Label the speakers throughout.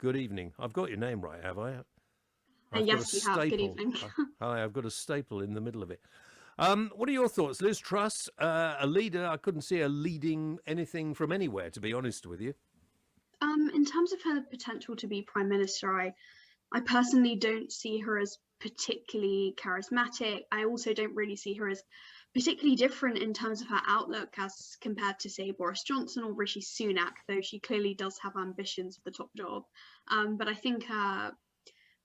Speaker 1: good evening. I've got your name right, have I?
Speaker 2: Yes, you have. Good evening.
Speaker 1: Hi, I've got a staple in the middle of it. What are your thoughts? Liz Truss, a leader. I couldn't see her leading anything from anywhere, to be honest with you.
Speaker 2: In terms of her potential to be Prime Minister, I personally don't see her as particularly charismatic. I also don't really see her as particularly different in terms of her outlook as compared to, say, Boris Johnson or Rishi Sunak, though she clearly does have ambitions for the top job. But I think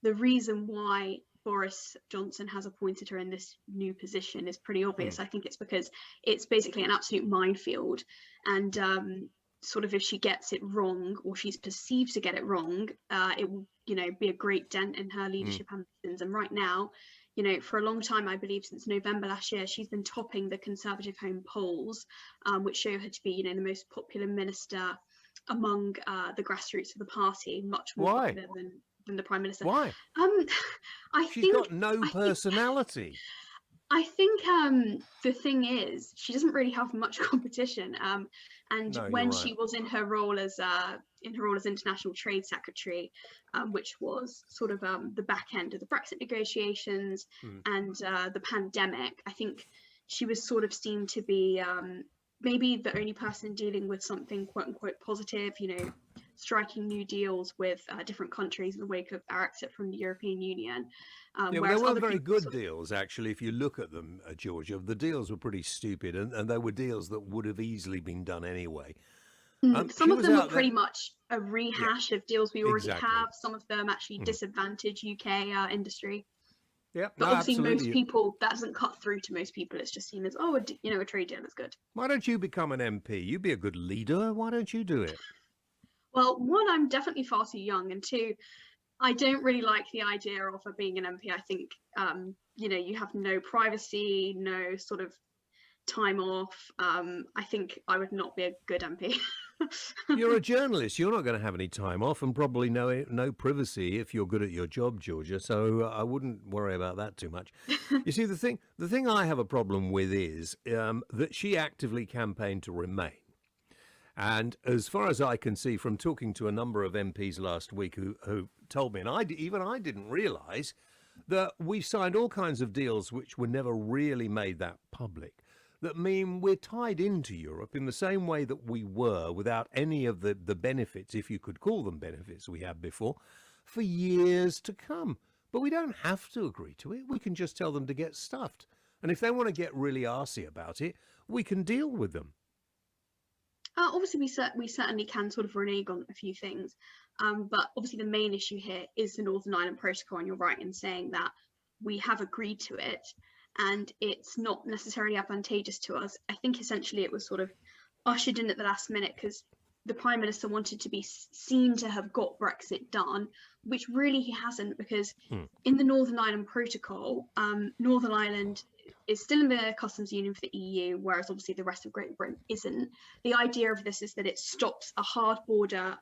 Speaker 2: the reason why Boris Johnson has appointed her in this new position is pretty obvious. I think it's because it's basically an absolute minefield, and sort of if she gets it wrong, or she's perceived to get it wrong, it will, be a great dent in her leadership ambitions. And right now, for a long time, I believe since November last year, she's been topping the Conservative Home polls, which show her to be, the most popular minister among the grassroots of the party, much more popular than the Prime Minister.
Speaker 1: Why? She's got no personality.
Speaker 2: I think the thing is, she doesn't really have much competition. And
Speaker 1: No,
Speaker 2: when
Speaker 1: you're
Speaker 2: she was in her role as International Trade Secretary, which was sort of the back end of the Brexit negotiations and the pandemic, I think she was sort of seen to be maybe the only person dealing with something quote unquote positive, striking new deals with different countries in the wake of our exit from the European Union.
Speaker 1: They weren't very good deals, actually, if you look at them, Georgia. The deals were pretty stupid, and they were deals that would have easily been done anyway.
Speaker 2: Some of them were pretty much a rehash of deals we already have. Some of them actually disadvantage UK industry.
Speaker 1: Yeah,
Speaker 2: but obviously most people, that doesn't cut through to most people. It's just seen as, a trade deal is good.
Speaker 1: Why don't you become an MP? You'd be a good leader. Why don't you do it?
Speaker 2: Well, one, I'm definitely far too young, and two, I don't really like the idea of being an MP. I think, you have no privacy, no sort of time off. I think I would not be a good MP.
Speaker 1: You're a journalist. You're not going to have any time off and probably no privacy if you're good at your job, Georgia. So I wouldn't worry about that too much. You see, the thing I have a problem with is that she actively campaigned to remain. And as far as I can see from talking to a number of MPs last week who told me, and I didn't realise, that we signed all kinds of deals which were never really made that public, that mean we're tied into Europe in the same way that we were without any of the benefits, if you could call them benefits, we had before, for years to come. But we don't have to agree to it. We can just tell them to get stuffed. And if they want to get really arsey about it, we can deal with them.
Speaker 2: Obviously, we certainly can sort of renege on a few things, but obviously the main issue here is the Northern Ireland Protocol, and you're right in saying that we have agreed to it, and it's not necessarily advantageous to us. I think essentially it was sort of ushered in at the last minute because the Prime Minister wanted to be seen to have got Brexit done, which really he hasn't, because in the Northern Ireland Protocol, Northern Ireland is still in the customs union for the EU, whereas obviously the rest of Great Britain isn't. The idea of this is that it stops a hard border,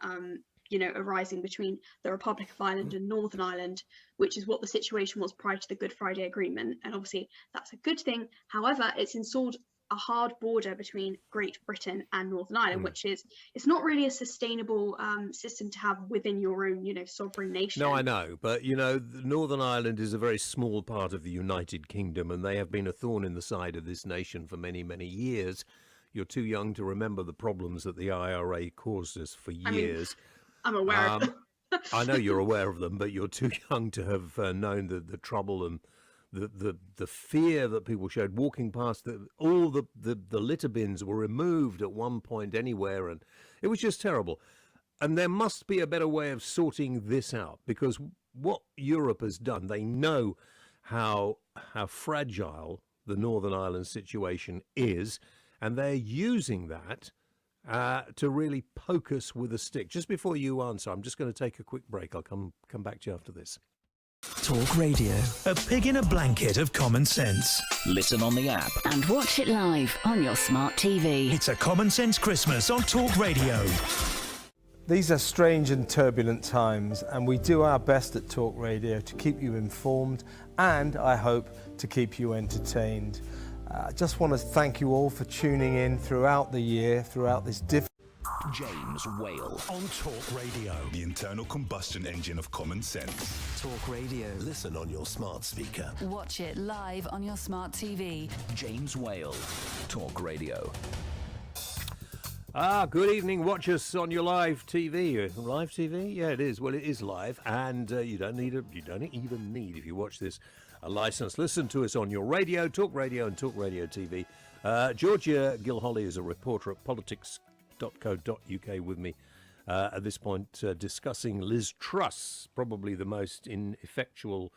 Speaker 2: arising between the Republic of Ireland and Northern Ireland, which is what the situation was prior to the Good Friday Agreement. And obviously that's a good thing. However, it's installed a hard border between Great Britain and Northern Ireland, which is, it's not really a sustainable system to have within your own, sovereign nation.
Speaker 1: No, I know. But, Northern Ireland is a very small part of the United Kingdom, and they have been a thorn in the side of this nation for many, many years. You're too young to remember the problems that the IRA caused us for years.
Speaker 2: I'm aware of them.
Speaker 1: I know you're aware of them, but you're too young to have known the trouble and the fear that people showed walking past. All the litter bins were removed at one point anywhere, and it was just terrible. And there must be a better way of sorting this out, because what Europe has done, they know how fragile the Northern Ireland situation is, and they're using that to really poke us with a stick. Just before you answer, I'm just going to take a quick break. I'll come back to you after this.
Speaker 3: Talk Radio, a pig in a blanket of common sense.
Speaker 4: Listen on the app
Speaker 5: and watch it live on your smart TV.
Speaker 3: It's a Common Sense Christmas on Talk Radio.
Speaker 6: These are strange and turbulent times, and we do our best at Talk Radio to keep you informed and, I hope, to keep you entertained. I just want to thank you all for tuning in throughout the year, throughout this difficult
Speaker 4: James Whale.
Speaker 3: On Talk Radio.
Speaker 7: The internal combustion engine of common sense.
Speaker 8: Talk Radio. Listen on your smart speaker.
Speaker 5: Watch it live on your smart TV.
Speaker 4: James Whale. Talk Radio.
Speaker 1: Good evening. Watch us on your live TV. Live TV? Yeah, it is. Well, it is live, and you don't even need, if you watch this, a license. Listen to us on your radio, Talk Radio and Talk Radio TV. Georgia Gilholy is a reporter at politics.co.uk with me at this point, discussing Liz Truss, probably the most ineffectual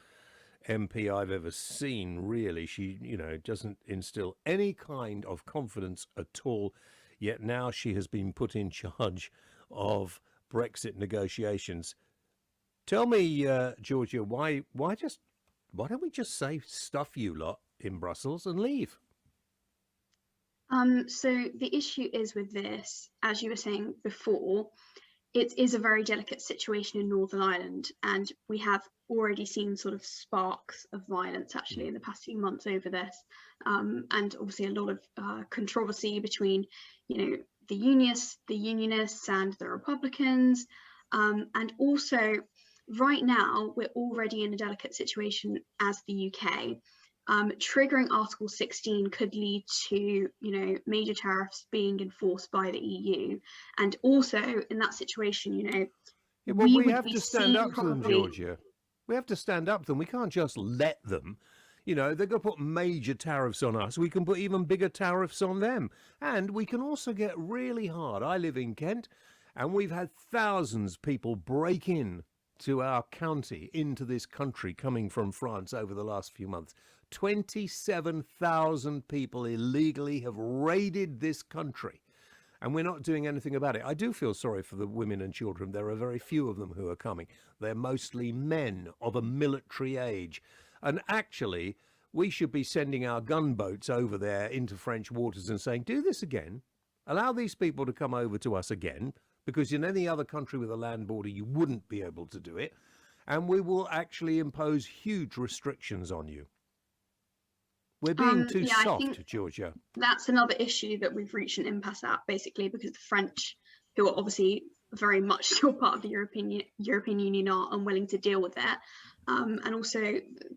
Speaker 1: MP I've ever seen, really. She, doesn't instill any kind of confidence at all. Yet now she has been put in charge of Brexit negotiations. Tell me, Georgia, why don't we just say stuff you lot in Brussels and leave?
Speaker 2: So the issue is with this, as you were saying before, it is a very delicate situation in Northern Ireland, and we have already seen sort of sparks of violence actually in the past few months over this, and obviously a lot of controversy between, the unionists and the Republicans, and also right now we're already in a delicate situation as the UK. Triggering Article 16 could lead to, major tariffs being enforced by the EU, and also in that situation,
Speaker 1: we have to stand up to them, Georgia. We have to stand up to them. We can't just let them. They're going to put major tariffs on us. We can put even bigger tariffs on them, and we can also get really hard. I live in Kent, and we've had thousands of people break in to our county, into this country, coming from France over the last few months. 27,000 people illegally have raided this country, and we're not doing anything about it. I do feel sorry for the women and children. There are very few of them who are coming. They're mostly men of a military age. And actually, we should be sending our gunboats over there into French waters and saying, do this again. Allow these people to come over to us again, because in any other country with a land border, you wouldn't be able to do it. And we will actually impose huge restrictions on you. We're being too soft, Georgia.
Speaker 2: That's another issue that we've reached an impasse at, basically, because the French, who are obviously very much still part of the European Union, are unwilling to deal with that. And also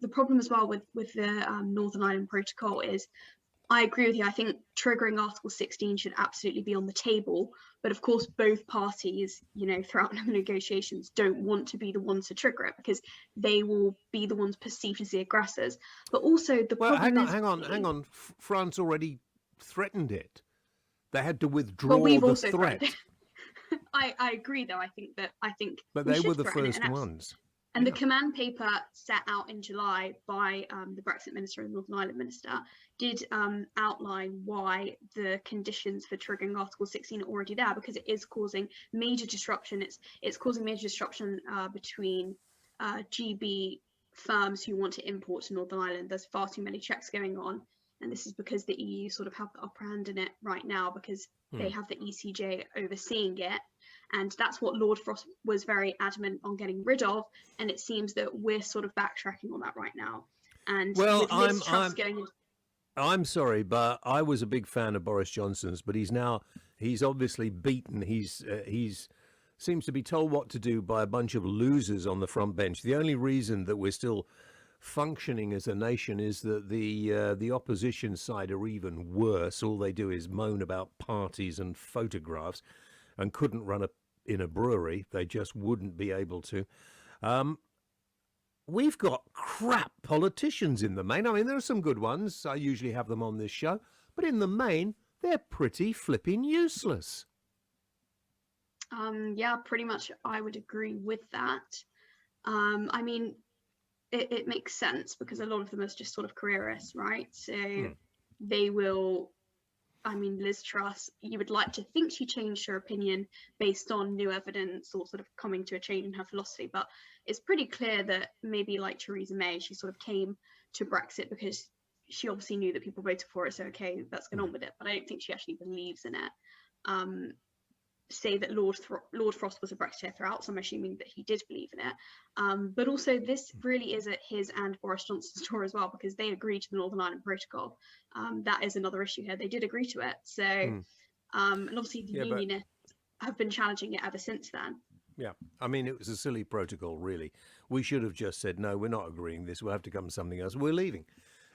Speaker 2: the problem as well with the Northern Ireland Protocol is, I agree with you. I think triggering Article 16 should absolutely be on the table. But of course, both parties, throughout the negotiations, don't want to be the ones to trigger it, because they will be the ones perceived as the aggressors. But also the problem is... Hang on.
Speaker 1: France already threatened it. They had to withdraw the threat.
Speaker 2: I agree, though. I think.
Speaker 1: But they were the first ones.
Speaker 2: And the command paper set out in July by the Brexit minister and the Northern Ireland minister did outline why the conditions for triggering Article 16 are already there, because it is causing major disruption. It's causing major disruption between GB firms who want to import to Northern Ireland. There's far too many checks going on. And this is because the EU sort of have the upper hand in it right now, because they have the ECJ overseeing it. And that's what Lord Frost was very adamant on getting rid of. And it seems that we're sort of backtracking on that right now. And
Speaker 1: well, I'm sorry, but I was a big fan of Boris Johnson's, but he's obviously beaten. He's seems to be told what to do by a bunch of losers on the front bench. The only reason that we're still functioning as a nation is that the opposition side are even worse. All they do is moan about parties and photographs, and couldn't run in a brewery. They just wouldn't be able to. We've got crap politicians in the main. I mean, there are some good ones. I usually have them on this show. But in the main, they're pretty flipping useless.
Speaker 2: Yeah, pretty much I would agree with that. I mean, it makes sense, because a lot of them are just sort of careerists, right? So they will... I mean, Liz Truss, you would like to think she changed her opinion based on new evidence or sort of coming to a change in her philosophy. But it's pretty clear that maybe like Theresa May, she sort of came to Brexit because she obviously knew that people voted for it. So, okay, let's get on with it. But I don't think she actually believes in it. Say that Lord Frost was a Brexiteer throughout, so I'm assuming that he did believe in it. But also this really is at his and Boris Johnson's door as well, because they agreed to the Northern Ireland Protocol. That is another issue here. They did agree to it. So, and obviously the unionists have been challenging it ever since then.
Speaker 1: Yeah, I mean, it was a silly protocol, really. We should have just said, no, we're not agreeing this. We'll have to come to something else. We're leaving.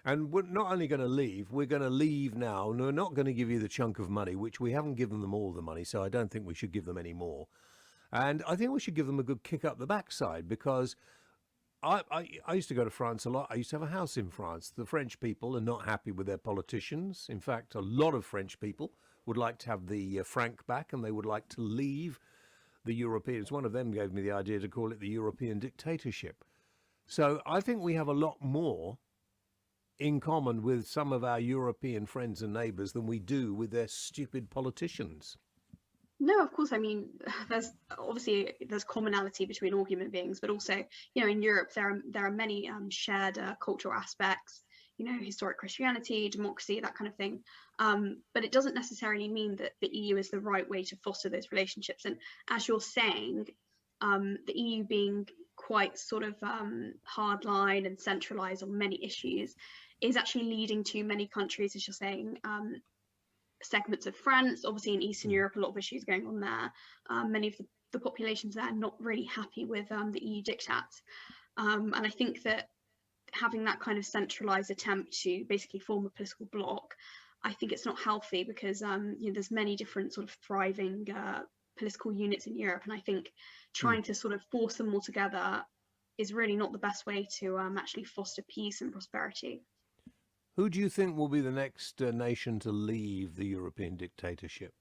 Speaker 1: And we're not only going to leave, we're going to leave now. And we're not going to give you the chunk of money, which we haven't given them all the money. So I don't think we should give them any more. And I think we should give them a good kick up the backside, because I used to go to France a lot. I used to have a house in France. The French people are not happy with their politicians. In fact, a lot of French people would like to have the franc back, and they would like to leave the Europeans. One of them gave me the idea to call it the European dictatorship. So I think we have a lot more in common with some of our European friends and neighbours than we do with their stupid politicians.
Speaker 2: No, of course. I mean, there's commonality between all human beings, but also, in Europe there are many shared cultural aspects. Historic Christianity, democracy, that kind of thing. But it doesn't necessarily mean that the EU is the right way to foster those relationships. And as you're saying, the EU being quite sort of hardline and centralised on many issues is actually leading to many countries, as you're saying, segments of France, obviously in Eastern Europe, a lot of issues going on there. Many of the populations there are not really happy with the EU diktats. And I think that having that kind of centralized attempt to basically form a political bloc, I think it's not healthy, because there's many different sort of thriving political units in Europe, and I think trying to sort of force them all together is really not the best way to actually foster peace and prosperity.
Speaker 1: Who do you think will be the next nation to leave the European dictatorship?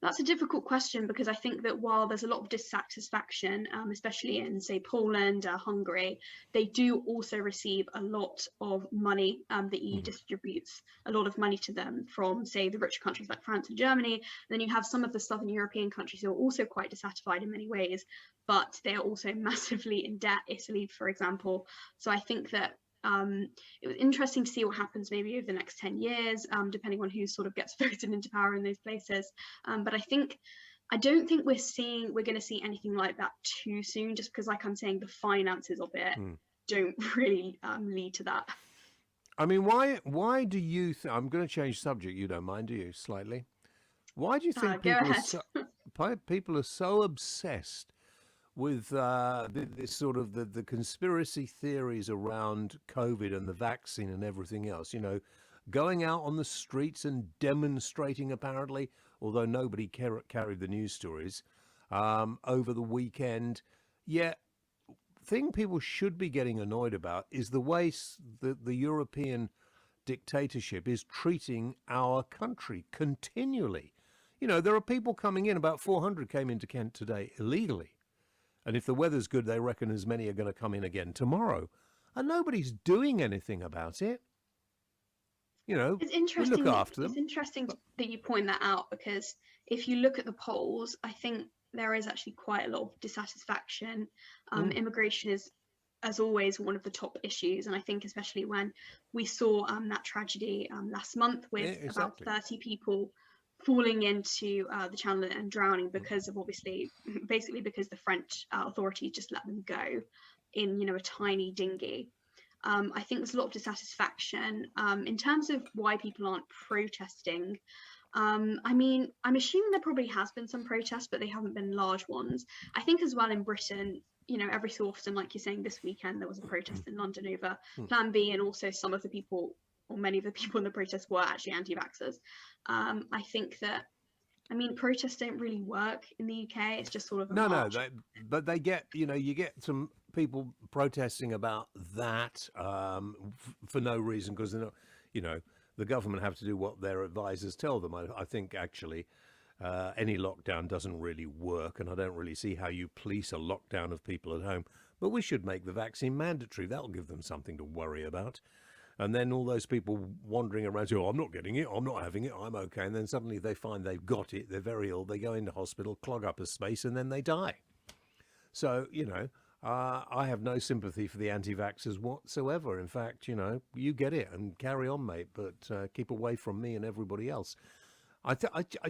Speaker 2: That's a difficult question, because I think that while there's a lot of dissatisfaction, especially in, say, Poland, Hungary, they do also receive a lot of money. The EU distributes a lot of money to them from, say, the richer countries like France and Germany. And then you have some of the southern European countries who are also quite dissatisfied in many ways, but they are also massively in debt, Italy, for example. So I think that it was interesting to see what happens maybe over the next 10 years, depending on who sort of gets voted into power in those places. But I don't think we're going to see anything like that too soon, just because, like I'm saying, the finances of it don't really lead to that.
Speaker 1: I mean, why do you think, I'm going to change subject, you don't mind, do you, slightly? Why do you think people are so obsessed with this sort of the conspiracy theories around COVID and the vaccine and everything else, going out on the streets and demonstrating, apparently, although nobody carried the news stories, over the weekend. Yet, thing people should be getting annoyed about is the way the European dictatorship is treating our country continually. There are people coming in, about 400 came into Kent today illegally. And if the weather's good, they reckon as many are going to come in again tomorrow. And nobody's doing anything about it.
Speaker 2: It's interesting.
Speaker 1: We look after them.
Speaker 2: It's interesting that you point that out, because if you look at the polls, I think there is actually quite a lot of dissatisfaction. Immigration is, as always, one of the top issues. And I think especially when we saw that tragedy last month with about 30 people falling into the channel and drowning because of basically because the French authorities just let them go in, a tiny dinghy. I think there's a lot of dissatisfaction in terms of why people aren't protesting. I mean, I'm assuming there probably has been some protests, but they haven't been large ones. I think as well in Britain, every so often, like you're saying, this weekend there was a protest in London over Plan B, and also some of the people, or many of the people in the protest, were actually anti-vaxxers. I think that, protests don't really work in the UK. It's just sort of march.
Speaker 1: But they get, you get some people protesting about that for no reason, because they're not, the government have to do what their advisors tell them. I think actually any lockdown doesn't really work, and I don't really see how you police a lockdown of people at home. But we should make the vaccine mandatory. That'll give them something to worry about. And then all those people wandering around say, I'm not getting it, I'm not having it, I'm okay. And then suddenly they find they've got it, they're very ill, they go into hospital, clog up a space, and then they die. So, I have no sympathy for the anti-vaxxers whatsoever. In fact, you get it and carry on, mate, but keep away from me and everybody else. I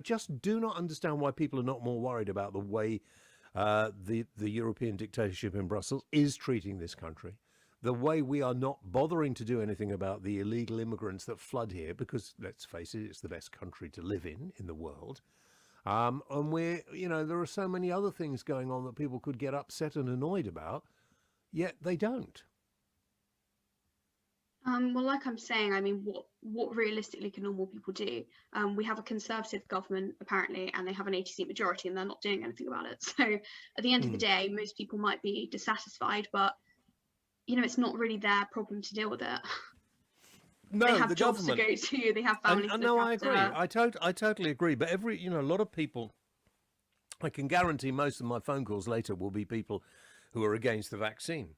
Speaker 1: just do not understand why people are not more worried about the way the European dictatorship in Brussels is treating this country. The way we are not bothering to do anything about the illegal immigrants that flood here, because, let's face it, it's the best country to live in the world. And there are so many other things going on that people could get upset and annoyed about, yet they don't.
Speaker 2: Well, like I'm saying, I mean, what realistically can normal people do? We have a Conservative government, apparently, and they have an 80-seat majority, and they're not doing anything about it. So at the end of the day, most people might be dissatisfied, but, it's not really their problem to deal with it.
Speaker 1: No,
Speaker 2: they have
Speaker 1: the
Speaker 2: jobs
Speaker 1: government.
Speaker 2: to go to, they have families to
Speaker 1: No,
Speaker 2: look
Speaker 1: I
Speaker 2: after.
Speaker 1: agree. I totally agree. But a lot of people, I can guarantee most of my phone calls later will be people who are against the vaccine.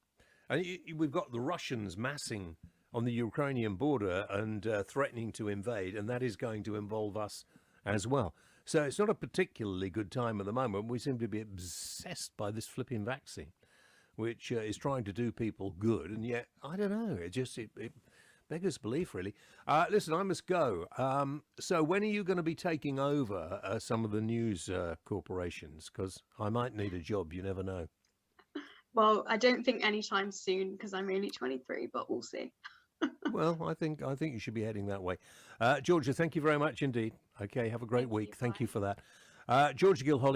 Speaker 1: And we've got the Russians massing on the Ukrainian border and threatening to invade, and that is going to involve us as well. So it's not a particularly good time at the moment. We seem to be obsessed by this flipping vaccine, which is trying to do people good, and yet, I don't know, it beggars belief, really. Listen, I must go. So when are you going to be taking over some of the news corporations? Because I might need a job, you never know.
Speaker 2: Well, I don't think anytime soon, because I'm only 23, but we'll see.
Speaker 1: Well, I think you should be heading that way. Georgia, thank you very much indeed. Okay, have a great week. Thank you for that. Georgia Gilholy.